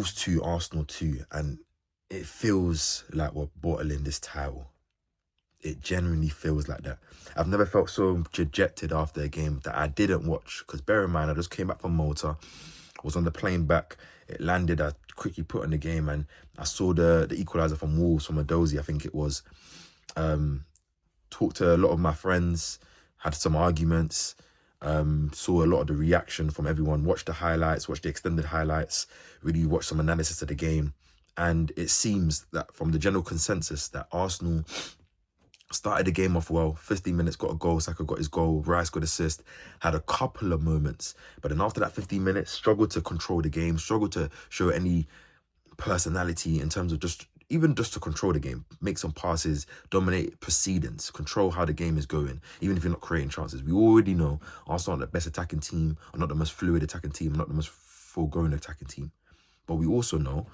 Wolves 2, Arsenal 2, and it feels like we're bottling this title. It genuinely feels like that. I've never felt so dejected after a game that I didn't watch. Because bear in mind, I just came back from Malta, was on the plane back. It landed, I quickly put on the game, and I saw the equaliser from Wolves, from Adozi, I think it was. Talked to a lot of my friends, had some arguments, saw a lot of the reaction from everyone, watched the highlights, watched the extended highlights, really watched some analysis of the game. And it seems that from the general consensus that Arsenal started the game off well, 15 minutes, got a goal, Saka got his goal, Rice got assist, had a couple of moments. But then after that 15 minutes, struggled to control the game, struggled to show any personality in terms of just to control the game, make some passes, dominate proceedings, control how the game is going, even if you're not creating chances. We already know Arsenal are the best attacking team, are not the most fluid attacking team, not the most full-grown attacking team. But we also know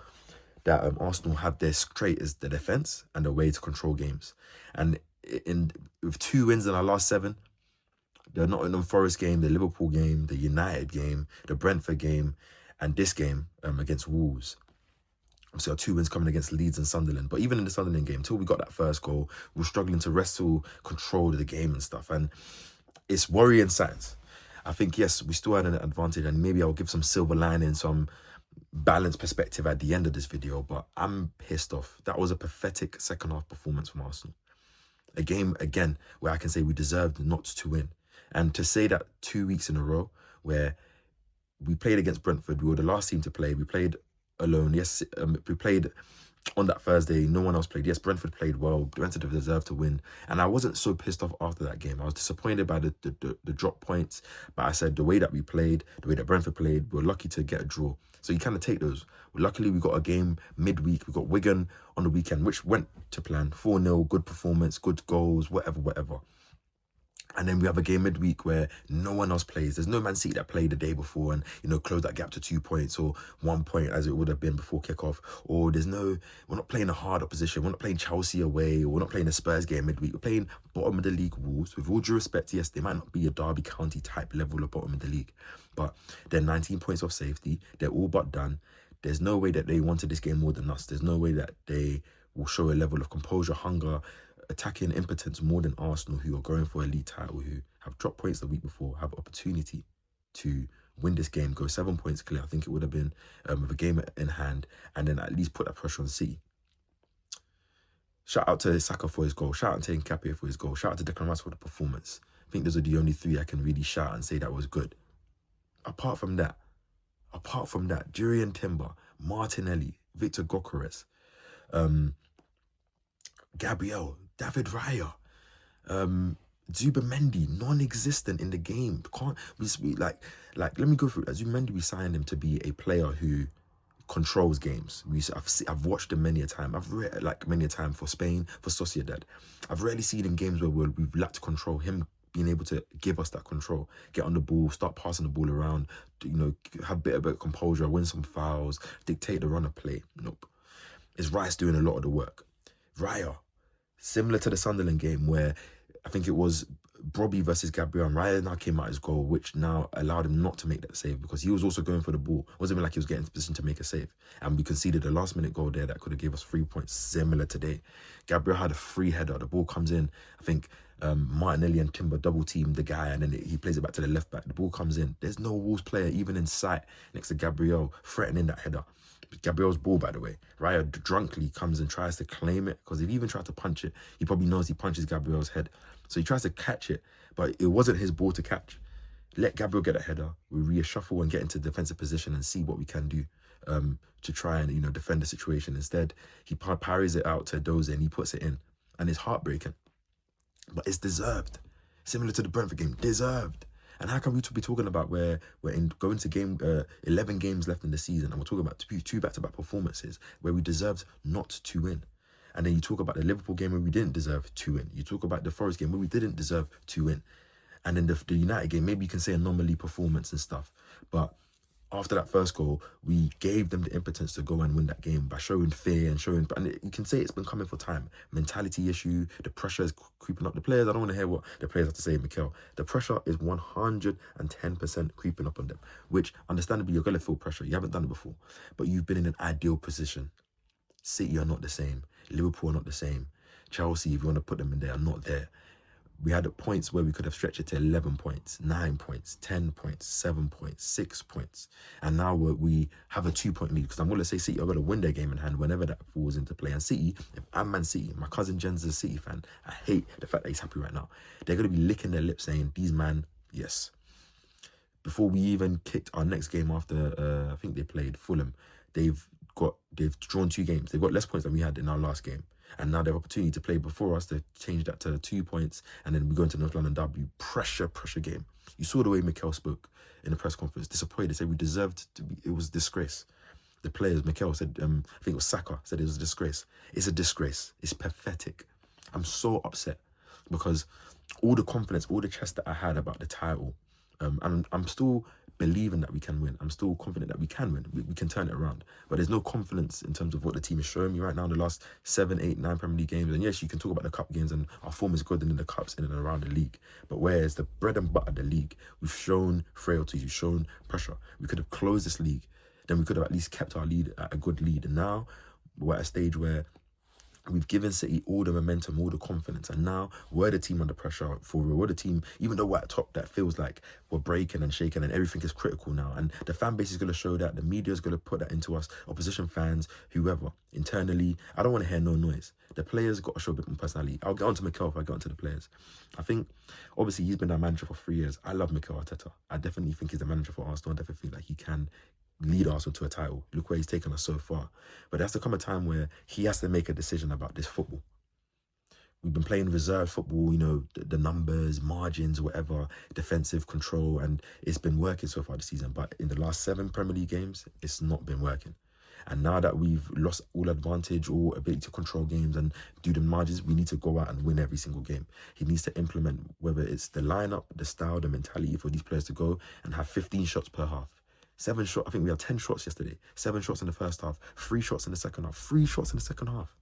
that Arsenal have their straight as the defence and the way to control games. And with 2 wins in our last 7, the Nottingham Forest game, the Liverpool game, the United game, the Brentford game, and this game against Wolves. Obviously, our 2 wins coming against Leeds and Sunderland. But even in the Sunderland game, until we got that first goal, we were struggling to wrestle control of the game and stuff. And it's worrying signs. I think, yes, we still had an advantage, and maybe I'll give some silver lining, some balanced perspective at the end of this video, but I'm pissed off. That was a pathetic second half performance from Arsenal. A game, again, where I can say we deserved not to win. And to say that 2 weeks in a row where we played against Brentford, we were the last team to play, we played alone. Yes, we played on that Thursday, no one else played. Yes, Brentford played well, Brentford deserved to win. And I wasn't so pissed off after that game. I was disappointed by the drop points, but I said the way that we played, the way that Brentford played, we're lucky to get a draw. So you kind of take those. Luckily, we got a game midweek. We got Wigan on the weekend, which went to plan. 4-0, good performance, good goals, whatever. And then we have a game midweek where no one else plays. There's no Man City that played the day before and, close that gap to 2 points or 1 point as it would have been before kickoff. Or we're not playing a hard opposition. We're not playing Chelsea away, or we're not playing the Spurs game midweek. We're playing bottom of the league Wolves. With all due respect, yes, they might not be a Derby County type level of bottom of the league, but they're 19 points off safety. They're all but done. There's no way that they wanted this game more than us. There's no way that they will show a level of composure, hunger, attacking impotence more than Arsenal, who are going for a league title, who have dropped points the week before, have opportunity to win this game, go 7 points clear. I think it would have been with a game in hand, and then at least put that pressure on City. Shout out to Saka for his goal. Shout out to KAPE for his goal. Shout out to Declan Rice for the performance. I think those are the only 3 I can really shout and say that was good. Apart from that, Jurriën Timber, Martinelli, Victor Gyökeres, Gabriel, David Raya, Zubimendi, non-existent in the game. Let me go through it. Zubimendi, we signed him to be a player who controls games. I've watched him many a time. I've read many a time for Spain, for Sociedad. I've rarely seen in games where we've lacked control. Him being able to give us that control, get on the ball, start passing the ball around, have a bit of composure, win some fouls, dictate the run of play. Nope. It's Rice doing a lot of the work. Raya, similar to the Sunderland game where I think it was Brobby versus Gabriel, and Raya now came out his goal, which now allowed him not to make that save because he was also going for the ball. It wasn't even like he was getting into position to make a save. And we conceded a last-minute goal there that could have gave us 3 points, similar today. Gabriel had a free header. The ball comes in. I think Martinelli and Timber double-team the guy, and then he plays it back to the left back. The ball comes in. There's no Wolves player even in sight next to Gabriel threatening that header. Gabriel's ball, by the way. Raya drunkly comes and tries to claim it, because if he even tried to punch it, he probably knows he punches Gabriel's head. So he tries to catch it, but it wasn't his ball to catch. Let Gabriel get a header. We reshuffle and get into defensive position and see what we can do to try and, defend the situation. Instead, he parries it out to Doze and he puts it in. And it's heartbreaking. But it's deserved. Similar to the Brentford game, deserved. And how can we be talking about where we're going to game 11 games left in the season, and we're talking about two back-to-back performances where we deserved not to win? And then you talk about the Liverpool game where we didn't deserve to win. You talk about the Forest game where we didn't deserve to win. And then the United game, maybe you can say anomaly performance and stuff. But After that first goal, we gave them the impotence to go and win that game by showing fear and showing. And you can say it's been coming for time. Mentality issue, the pressure is creeping up. The players, I don't want to hear what the players have to say, Mikel. The pressure is 110% creeping up on them, which understandably you're going to feel pressure. You haven't done it before, but you've been in an ideal position. City are not the same. Liverpool are not the same. Chelsea, if you want to put them in there, are not there. We had points where we could have stretched it to 11 points, 9 points, 10 points, 7 points, 6 points. And now we have a 2-point lead, because I'm going to say City are going to win their game in hand whenever that falls into play. And City, if I'm Man City, my cousin Jen's a City fan, I hate the fact that he's happy right now. They're going to be licking their lips saying, these man, yes. Before we even kicked our next game after, I think they played Fulham, they've drawn 2 games. They've got less points than we had in our last game. And now they have opportunity to play before us. They've changed that to 2 points. And then we go into North London derby. Pressure game. You saw the way Mikel spoke in the press conference. Disappointed. They said we deserved to be. It was a disgrace. The players, Mikel said, I think it was Saka, said it was a disgrace. It's a disgrace. It's pathetic. I'm so upset because all the confidence, all the chest that I had about the title, I'm still believing that we can win. I'm still confident that we can win. We can turn it around. But there's no confidence in terms of what the team is showing me right now in the last 7, 8, 9 Premier League games. And yes, you can talk about the cup games and our form is good in the cups in and around the league. But whereas the bread and butter of the league, we've shown frailties, we've shown pressure. We could have closed this league. Then we could have at least kept our lead at a good lead. And now we're at a stage where we've given City all the momentum, all the confidence, and now we're the team under pressure for real. We're the team, even though we're at top, that feels like we're breaking and shaking and everything is critical now. And the fan base is going to show that, the media is going to put that into us, opposition fans, whoever, internally. I don't want to hear no noise. The players got to show a bit more personality. I'll get on to Mikel if I get on to the players. I think, obviously, he's been our manager for 3 years. I love Mikel Arteta. I definitely think he's the manager for Arsenal. I definitely think that he can lead Arsenal to a title. Look where he's taken us so far. But there has to come a time where he has to make a decision about this football. We've been playing reserve football, you know, the numbers, margins, whatever, defensive control, and it's been working so far this season. But in the last 7 Premier League games, it's not been working. And now that we've lost all advantage, all ability to control games and do the margins, we need to go out and win every single game. He needs to implement, whether it's the lineup, the style, the mentality for these players to go and have 15 shots per half. 7 shots, I think we had 10 shots yesterday. 7 shots in the first half, 3 shots in the second half, 3 shots in the second half.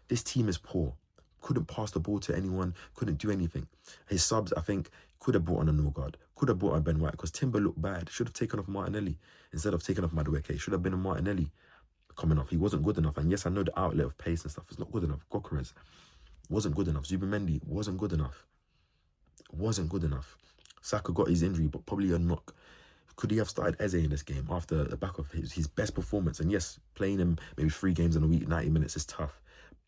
This team is poor. Couldn't pass the ball to anyone, couldn't do anything. His subs, I think, could have brought on a Norgard, could have brought on Ben White, because Timber looked bad. Should have taken off Martinelli instead of taking off Madueke. Should have been a Martinelli coming off. He wasn't good enough. And yes, I know the outlet of pace and stuff is not good enough. Gokeres wasn't good enough. Zubimendi wasn't good enough. Wasn't good enough. Saka got his injury, but probably a knock. Could he have started Eze in this game after the back of his best performance? And yes, playing him maybe 3 games in a week, 90 minutes is tough.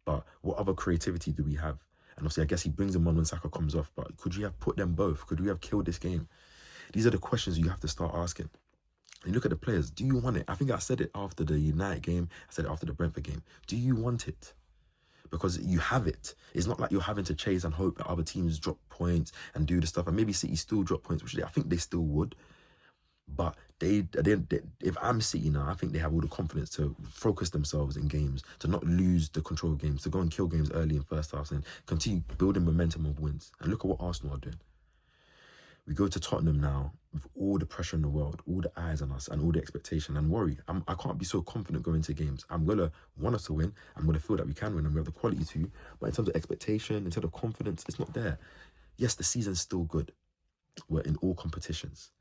But what other creativity do we have? And obviously, I guess he brings them on when Saka comes off. But could you have put them both? Could we have killed this game? These are the questions you have to start asking. And you look at the players. Do you want it? I think I said it after the United game. I said it after the Brentford game. Do you want it? Because you have it. It's not like you're having to chase and hope that other teams drop points and do the stuff. And maybe City still drop points, which I think they still would. But they, if I'm City now, I think they have all the confidence to focus themselves in games, to not lose the control of games, to go and kill games early in first halves and continue building momentum of wins. And look at what Arsenal are doing. We go to Tottenham now with all the pressure in the world, all the eyes on us and all the expectation and worry. I can't be so confident going into games. I'm going to want us to win. I'm going to feel that we can win and we have the quality to. But in terms of expectation, in terms of confidence, it's not there. Yes, the season's still good. We're in all competitions.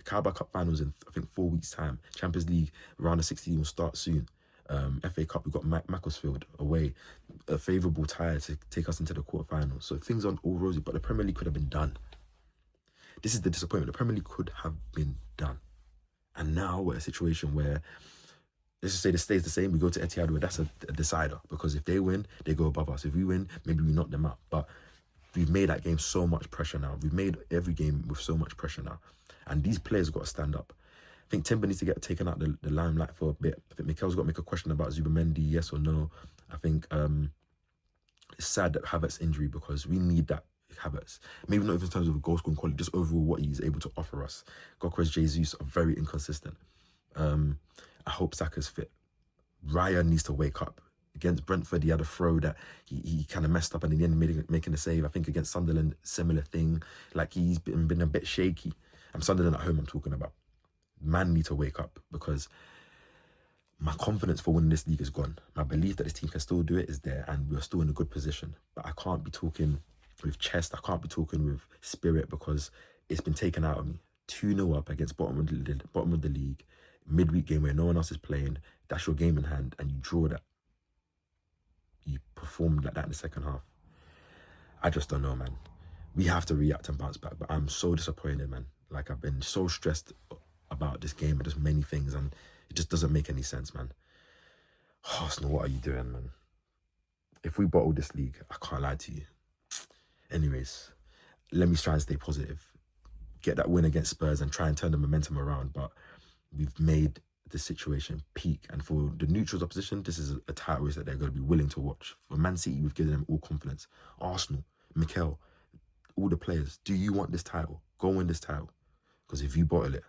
Carabao Cup finals in, I think, 4 weeks' time. Champions League, round of 16 will start soon. FA Cup, we've got Macclesfield away. A favourable tie to take us into the quarterfinals. So things aren't all rosy, but the Premier League could have been done. This is the disappointment. The Premier League could have been done. And now we're in a situation where, let's just say this stays the same. We go to Etihad where that's a decider. Because if they win, they go above us. If we win, maybe we knock them out. But we've made that game so much pressure now. We've made every game with so much pressure now. And these players have got to stand up. I think Timber needs to get taken out the limelight for a bit. I think Mikel's got to make a question about Zubimendi, yes or no. I think it's sad that Havertz injury because we need that Havertz. Maybe not even in terms of goal scoring quality, just overall what he's able to offer us. Gokeres, Jesus are very inconsistent. I hope Saka's fit. Raya needs to wake up. Against Brentford, he had a throw that he kind of messed up and in the end making a save. I think against Sunderland, similar thing. Like he's been a bit shaky. I'm Sunderland at home I'm talking about. Man need to wake up, because my confidence for winning this league is gone. My belief that this team can still do it is there, and we're still in a good position. But I can't be talking with chest. I can't be talking with spirit, because it's been taken out of me. 2-0 up against bottom of the league, midweek game where no one else is playing. That's your game in hand, and you draw that. You performed like that in the second half. I just don't know, man. We have to react and bounce back, but I'm so disappointed, man. Like, I've been so stressed about this game and just many things, and it just doesn't make any sense, man. Arsenal, what are you doing, man? If we bottle this league, I can't lie to you. Anyways, let me try and stay positive. Get that win against Spurs and try and turn the momentum around. But we've made the situation peak. And for the neutrals opposition, this is a title race that they're going to be willing to watch. For Man City, we've given them all confidence. Arsenal, Mikel, all the players. Do you want this title? Go win this title. Because if you bottle it,